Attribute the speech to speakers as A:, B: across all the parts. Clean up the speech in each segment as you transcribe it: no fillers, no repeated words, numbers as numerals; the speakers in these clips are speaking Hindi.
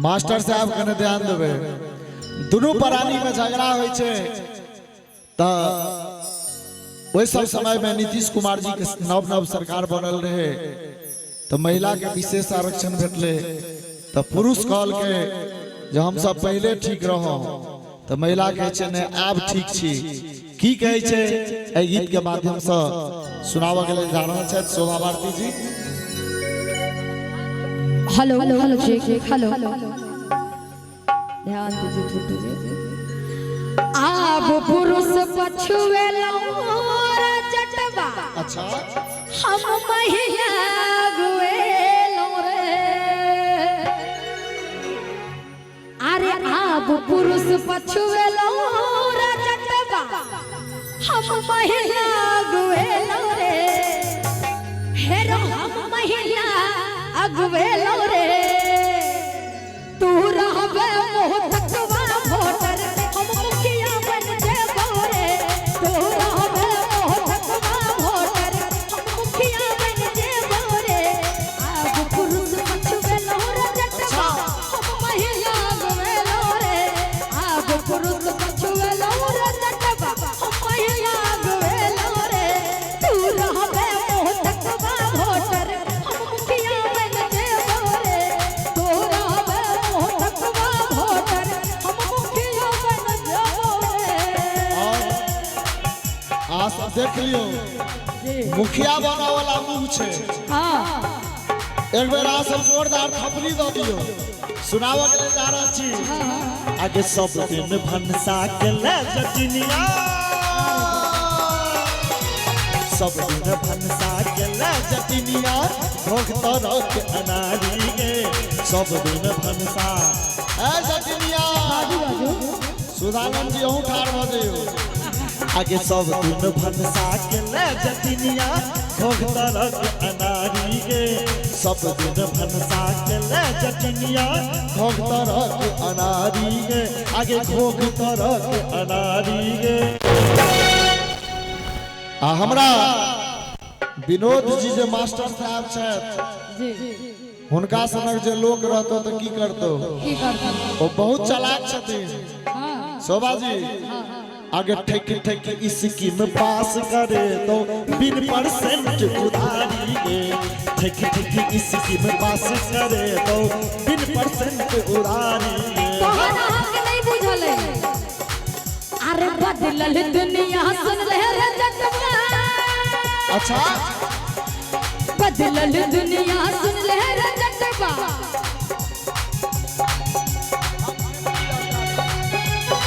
A: मास्टर साहब कने ध्यान देवे दोनों प्राणी में झगड़ा होय छे त ओइ सब समय में नीतीश कुमार जी के नव नव सरकार बनल रहे तो महिला के विशेष आरक्षण भेटले तो पुरुष कहल के जो हम सब पहले ठीक रहो तो महिला कहे छे ने आब ठीक छी की कहे छे ए गीत के माध्यम से सुनावा गेले जा रहल छे Shobha Bharati ji.
B: Hello hello hello check hello ध्यान दीजिए छोटू जी। आब पुरुष पछुए लौरा जटवा
A: अच्छा
B: हम महिला गुए लौरे अरे आब पुरुष पछुए लौरा जटवा हम महिला गुए लौरे हेरो हम महिला अगवे लौरे तू रहबे मोहतकवा वोटर हम मुखिया बन जेबो रे तू रहबे मोहतकवा वोटर हम मुखिया बन जेबो रे आब पुरुष पछुए लौरा जटवा हम महिला अगवे लौरे आब पुरुष पछुए लौरा जटवा हम महिला अगवे लौरे तू रहबे मोहतकवा वोटर हम मुखिया बन जेबो रे तू रहबे मोहतकवा वोटर हम मुखिया बन जेबो रे।
A: आ सब देख लियो मुखिया बना वाला मुंह छे
B: हां
A: एक बेर आ सब जोरदार थपड़ी द दियो सुनावा के ले जा रहल छी।
C: आगे सब दिन भनसा के ले जटिनिया सब दिन भनसा के ले जटिनिया भोगत रख अनारी गे सब दिन भनसा
A: ए जटिनिया सुधानंद जी हूं ठाड़ भ जइयो
C: आगे सब दिन भनसा के ले जटिनिया भोगत रख अनारी गे सब दिन भनसा के ले जटिनिया भोगत रख अनारी गे आगे भोगत रख अनारी गे।
A: आ हमरा विनोद जी जे मास्टर साहब छथि
B: जी
A: हुनका सनक जे लोक रहतो त की करतो
B: की करता
A: वो बहुत चालाक छथिन
B: हां
A: शोभा जी
C: आगे ठेक ठेक स्कीम पास करे तो बिन परसेंट उधारी गे ठेक ठेक स्कीम पास करे तो बिन परसेंट उधारी गे
B: तोहरा हक नहीं बुझल है अरे बदलल दुनिया सुन ले रे जटवा
A: अच्छा
B: बदलल दुनिया सुन ले रे जटवा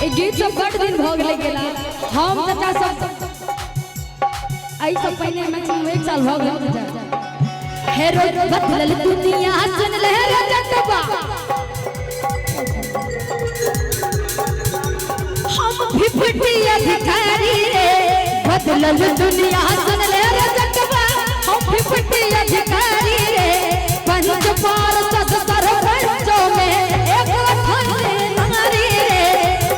B: ए गीत सब बड़ दिन भ गेले गेला हम तटा सब आई सब पहले मैक्सिमम 1 साल भ गेल तटा हेरो बदलल दुनिया सुन ले रे जटवा हम फिफटी अधिकारी रे बदलल दुनिया सुन ले रे जटवा हम फिफटी अधिकारी रे पंच पार्षद सरपंचों में एक अठन्नी नारी रे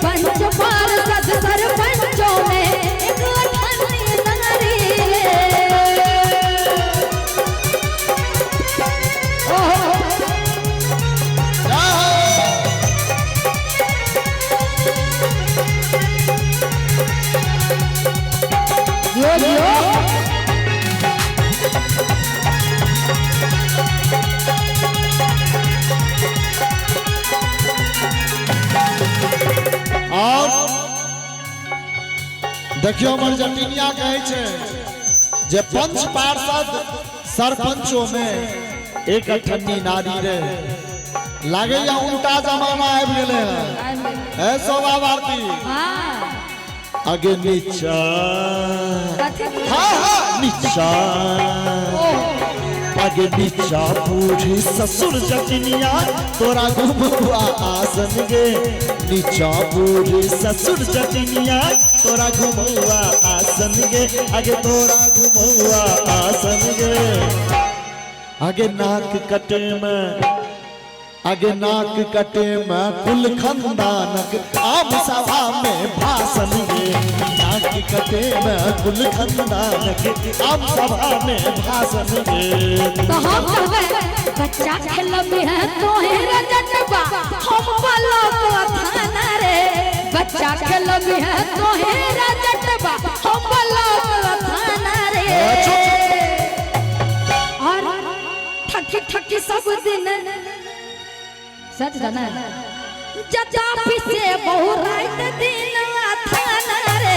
B: पंच पार्षद सरपंचों में एक अठन्नी नारी रे यो यो
A: और देखियो हमर जटिनिया कहे छे जे पंच पार्षद सरपंचों में एक अठन्नी नारी रे लागे या उल्टा जमाना आबि गेले है ए शोभा भारती
B: हां
C: आगे नीचा
A: हां हां
C: नीचा आगे नीचा बूढ़ी ससुर जटिनिया तोरा घुमुआ आसन गे नीचा बूढ़ी ससुर जटिनिया तोरा घुमुआ आसन गे आगे तोरा घुमुआ आसन गे आगे नाक कटे में
A: आगे नाक कटे में कुल खंदानक आम सभा में भाषण गे। नाक कटे में कुल खंदानक आम सभा में भाषण गे।
B: तो हम कहबे बच्चा खेलब है तोहे रजतबा हम वाला तो थाना रे। बच्चा खेलब है तोहे रजतबा हम वाला तो थाना रे। और ठकी ठकी सब दिन सच जाना जजा पिसे बहु रात दिन थाना रे।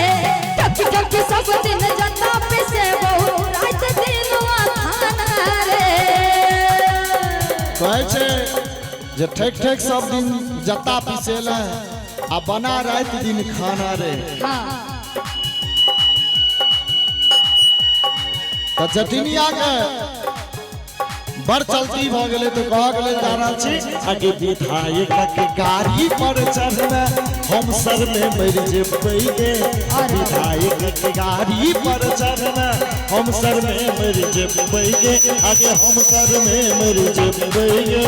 B: ठकी ठकी सब दिन जजा पिसे बहु रात दिन थाना रे।
A: कहे छे जे ठेक ठेक सब दिन जता पिसेला आ बना रात दिन खाना रे। तो जटिनिया के बड़ चलती भ गेले तो कह गेले जाना छी
C: आगे विधायक के गाड़ी पर चढ़ना हम सर में मर जेबै गे। विधायक के गाड़ी पर चढ़ना हम सर में मर जेबै गे। आगे हम सर में मर जेबै गे।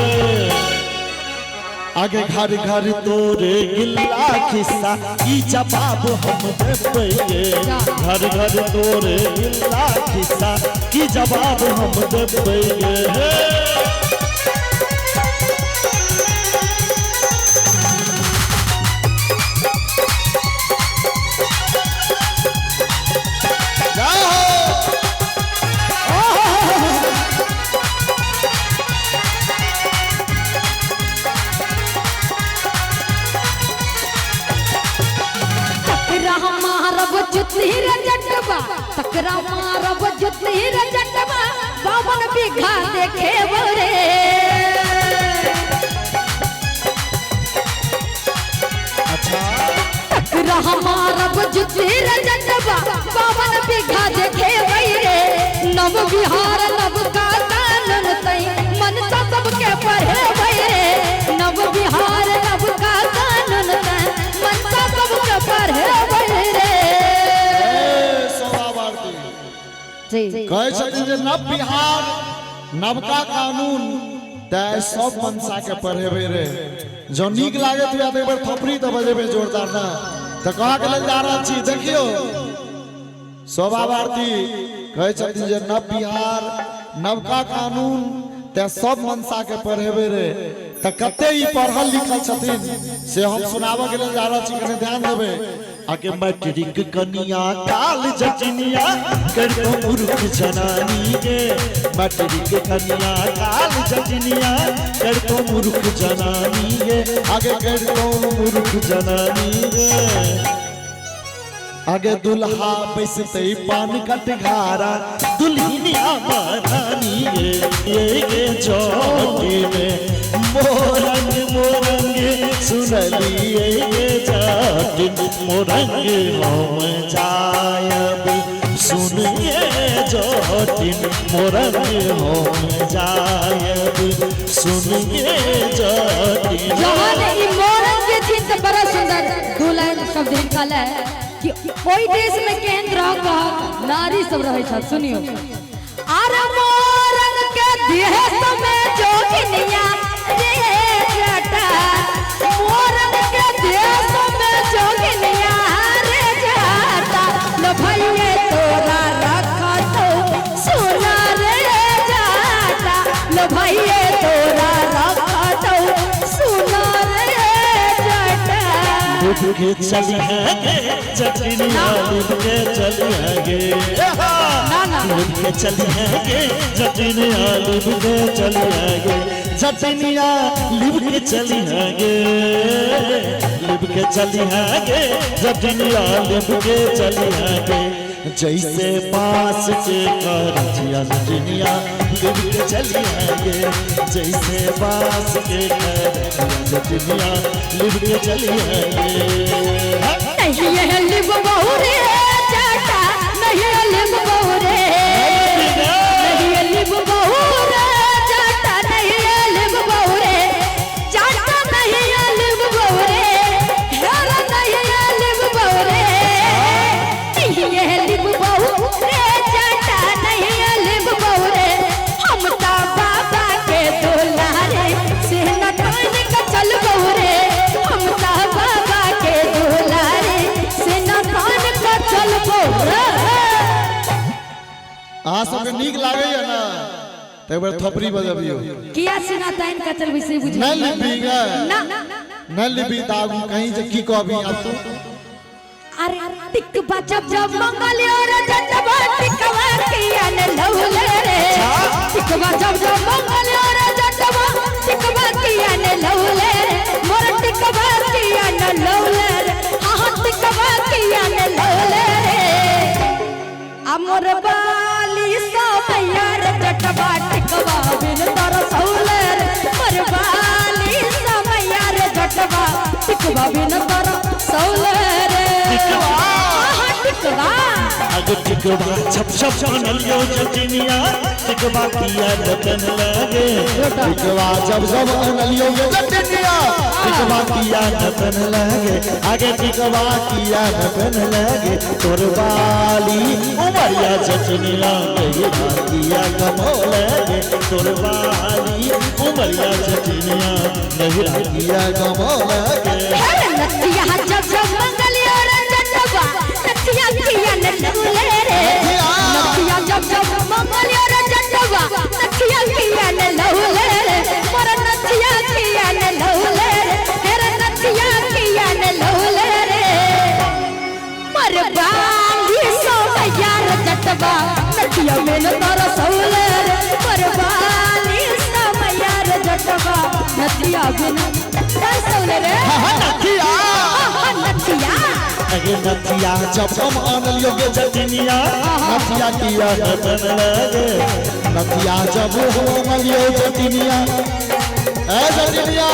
C: आगे घर घर तोरे गिल्ला खिस्सा ई जवाब हम देबै गे। घर घर तोरे गिल्ला खिस्सा की जवाब हम देबै गे।
B: तकरा मारब जुती रजतबा 52 बीघा देखे बोरे।
C: अच्छा
B: तकरा मारब जुती रजतबा 52 बीघा देखे बोरे। नव बिहार नव का कानून तई मन सबके पढ़े बोरे। नव बिहार नव का कानून तई मन सबके पढ़े बोरे।
A: कहे छथिन जे नव बिहार नवका कानून तय सब मनसा के पढ़ेबे रे। जो नीक लागे तो एक बार थपड़ी तो बजेबे जोरदार ना। तो कहा के लेल जा रहल छी देखियो शोभा भारती कहे छथिन जे नव बिहार नवका कानून तय सब मनसा के पढ़ेबे रे। तो कते ही पढ़ल लिखल छथिन से हम सुनाबे के लेल जा रहल छी, कने ध्यान देबे।
C: आगे मैट्रिक कनिया काल जटिनिया कर तो मूर्ख जनानी गे। मैट्रिक कनिया काल जटिनिया कर तो मूर्ख जनानी गे। आगे कर तो मूर्ख जनानी गे। आगे दुल्हा बैसते पान कटघारा दुल्हनिया महारानी गे। चौकी में मोरंग मोरंग सुनलिए जाट मोरंग हम जायब सुनिए जाटिन मोरंग हम जायब सुनिए जाटिन।
B: जहाँ मोरंग के चिन्ह बड़ा सुंदर दो लाइन शब्द निकाला है कि कोई देश में केंद्र का नारी सब रहे था। सुनियो आरा मोरंग के देश में जोगिनिया रे जटा। मोरंग के देश में जोगिनिया रे जटा। लो भैया तोरा रखा तो सुना रे जटा। लो भैया तोरा रखा तो सुना रे जटा।
C: लिप के चली है जटिनिया लिप के चली है लिप के चली है जटिनिया लिप के चली है जटिनिया लिप के चली है लिप के चली है जटिनिया लिप के चली है। जैसे पास के करजिया जटिनिया लिप के चली है जैसे पास के करजिया जटिनिया लिप के चली है।
B: नहीं है लिप बहुरे जाटा नहीं है लिप बहुरे। नहीं है लिप बहुरे जाटा नहीं है लिप बहुरे। जाटा नहीं है लिप बहुरे। हेरा नहीं है लिप बहुरे। नहीं है लिप बहुरे जाटा नहीं है लिप बहुरे। हम ता बाबा के दुलारे से न
A: अहाँ सबके नीक लागैया ना तो एक बार थपरी बजबियो
B: किया सुना ताइन का चल वैसे बुझ
A: नहीं लिपीगा
B: ना
A: नहीं लिपी दागू कहीं से की कहबी अब तो
B: अरे टिक बजब जब मंगलियो रे जटवा टिकवा किया ने लौले रे टिक बजब जब मंगलियो रे जटवा टिकवा किया ने लौले रे मोर टिकवा किया ने लौले रे हां टिकवा किया ने लौले रे अमर बाली सब यार जटवा टिकवा बिन तर सौले रे मोर बाली सब यार जटवा टिकवा बिन तर सौले रे
C: अगर टिकवा छप छप बनलियो जटिनिया टिकवा किया लगन लगे
A: टिकवा जब जब अनलियो ये जटिनिया
C: टिकवा किया लगन लगे आगे टिकवा किया लगन लगे तोर वाली उमरिया जटिनिया मेरा किया कमो लगे तोर वाली उमरिया जटिनिया मेरा किया कमो लगे
B: नतिया जब जब मंगलियो रे जटवा नतिया किया ने लौले रे नतिया जब जब मंगलियो रे जटवा नतिया किया ने लौले रे मोर नतिया किया ने लौले रे हेरे नतिया किया ने लौले रे मोर बाली सो यार जटवा नतिया में तोर सौले रे मोर बाली सो यार जटवा नतिया बिन तर सौले रे
A: नथिया
B: नतिया
C: अगे नथिया जब हम अनलियो के जटिनिया नथिया किया लगन लगे
A: नथिया जब हो अनलियो जटिनिया ए जटिनिया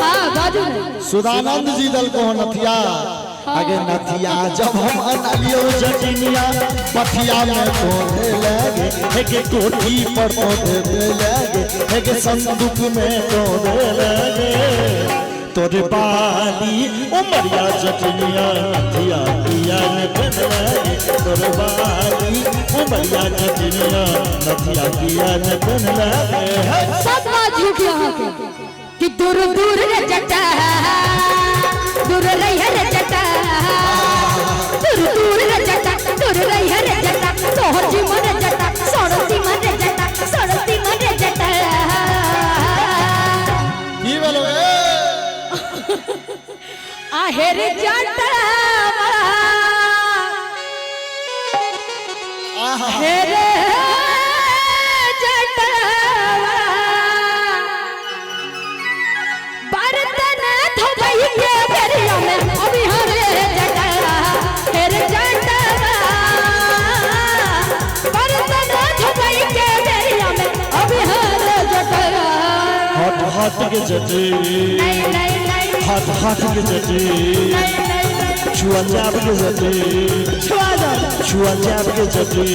B: हां बाजू
A: सुदानंद जी दल को नथिया आगे नथिया जब हम अनलियो
C: जटिनिया
A: पथिया में तोड़े लगे
C: एक कोठी पर
A: तोड़े लगे
C: एक संदूक में तोड़े लगे तोरे बाली उमरिया जटिनिया नथिया किया लगन लगे तोरे बाली उमरिया जटिनिया नथिया किया लगन लगे
B: सब बात झूठ यहाँ के कि दूर दूर रे जटा दूर रही रे जटा दूर दूर रे जटा दूर रही रे जटा सोहजी मन जटा सोरती मन जटा सोरती मन जटा
A: की बोलो
B: आहे रे जटा हे रे जटा बर्तन धोबई के बेरिया में अभी हरे जटा हे रे जटा बर्तन धोबई के बेरिया में अभी हरे जटा
C: हाथ हाथ के जटे
B: नहीं नहीं नहीं
C: हाथ हाथ के जटे
B: नहीं नहीं
C: छुआ जाब के जटे
B: छुआ दो
C: छुआ जाब के जटे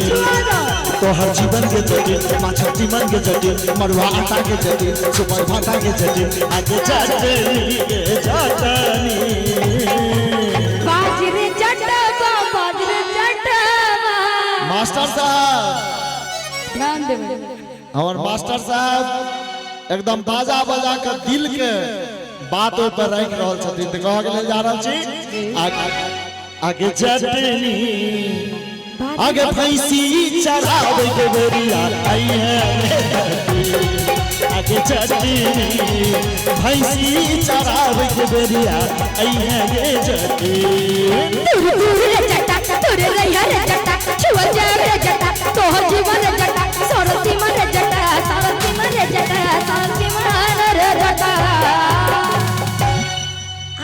B: छुआ दो
C: तो हर जीवन के जटे माछती मन के जटे
A: मरुआ आटा के जटी
C: सुपर भाटा के जटे आगे जटे जटनी
B: बाजरे जटवा बाजरे जटवा
A: मास्टर साहब
B: ध्यान देवे
A: हमार मास्टर साहब एकदम बाजा बजा के दिल के बात पर रख रहल छथिन त कह के ले जा रहल छी
C: आगे जटनी आगे भैंसी चरावे के बेरिया आई है आगे जटनी भैंसी चरावे के बेरिया आई है ये जटनी
B: दूर दूर रे जटा दूर रहिया रे जटा छुआ जाए रे जटा तोहर जीवन रे जटा सरती मन रे जटा सरती मन रे जटा सरती मन रे जटा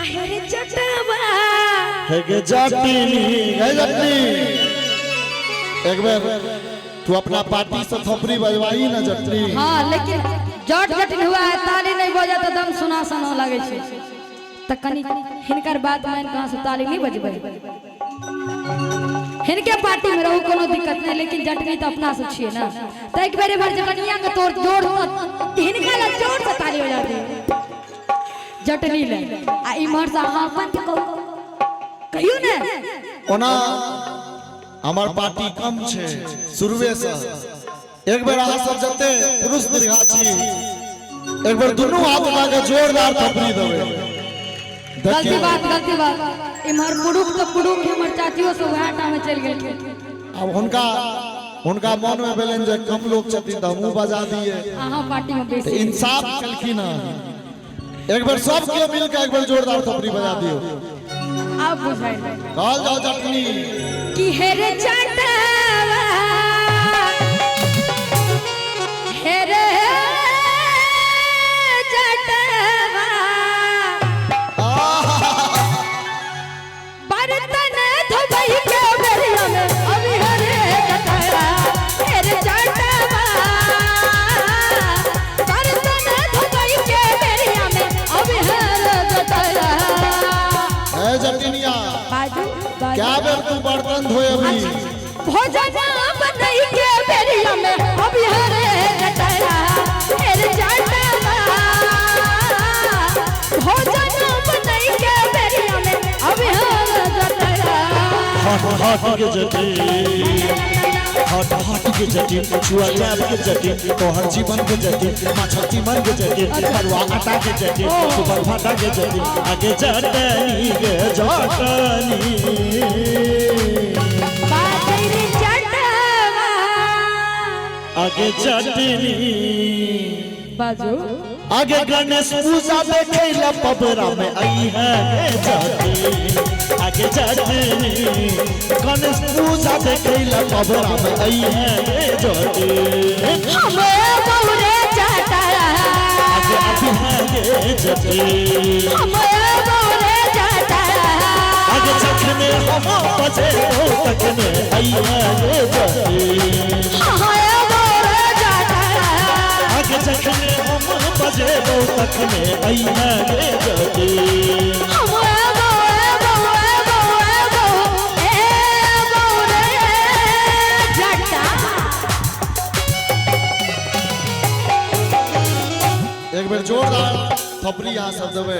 B: आहे रे जटवा
C: है के जटनी
A: ए जटनी एक बार तू अपना पार्टी से थपरी बजवाई ना जटनी
B: हां लेकिन जट जटिन हुआ है ताली नहीं बजा तो दम सुना सुना लागे छे त कनी हिनकर बात मान कहां से ताली नहीं बजबै हिनके पार्टी में रहू कोनो दिक्कत नहीं लेकिन जटनी तो अपना से छिए ना त एक बेर भर जवनिया के तोड़ जोड़ हिनका ला जोर से ताली बजा दे जटनी ले आ इमहर से हां अपन के कहियो ना
A: ओना हमार पार्टी कम छे शुरुए से एक बार अहाँ सब जते पुरुष दीर्घा छी एक बार दोनों हाथ लगा के जोरदार थपड़ी देबे
B: गलती बात इमहर पुरुष तो पुरुष हमर चाचियो से वहाटा में चल गेल
A: अब हुनका उनका मन में भेलन जे कम लोग छथिन त हमहू बजा दिए
B: अहाँ पार्टी में
A: तो
B: बेसी
A: इंसाफ कलखिन एक बार सब केओ मिल के एक बार जोरदार थपड़ी बजा दियो
B: आप बुझाई
A: कहल जाओ जटनी
B: कि हेरे चटवा हेरे चटवा बर्तन धोबई के बेरिया में अभी हेरे चटवा हेरे चटवा बर्तन धोबई के बेरिया में अभी हेरे चटवा
A: ए जटनिया
B: बाजू
A: क्या बेर तू बर्तन धोए अभी
B: भोजन बनई के बेरिया में अभी हरे जटरा हेरे जटवा भोजन बनई के बेरिया में अभी हरे जटरा
C: हट के जटी हट के जटी छुआ जाब के जटी तोहर जीवन के जटी माछती मन के जटी हलवा आटा के जटी सुपर भाटा के जटी आगे जटनी के जटनी
B: बाजरी जटवा
C: आगे जटनी
B: बाजू
C: आगे गणेश पूजा देखे ला पबरा में आई है जटी आगे जटनी गणेश पूजा देखे ला पबरा में आई है जटी
B: हमें बहुरे जटरा
C: आगे अभी है जटी
B: हमें बहुरे जटरा
C: आगे चखने हम बजे हो तकने आई है जटी
B: हमें बहुरे जटरा
C: आगे चखने हम बजे हो तकने आई है जटी
A: एक बार जोरदार थपड़ी यहाँ सब देवे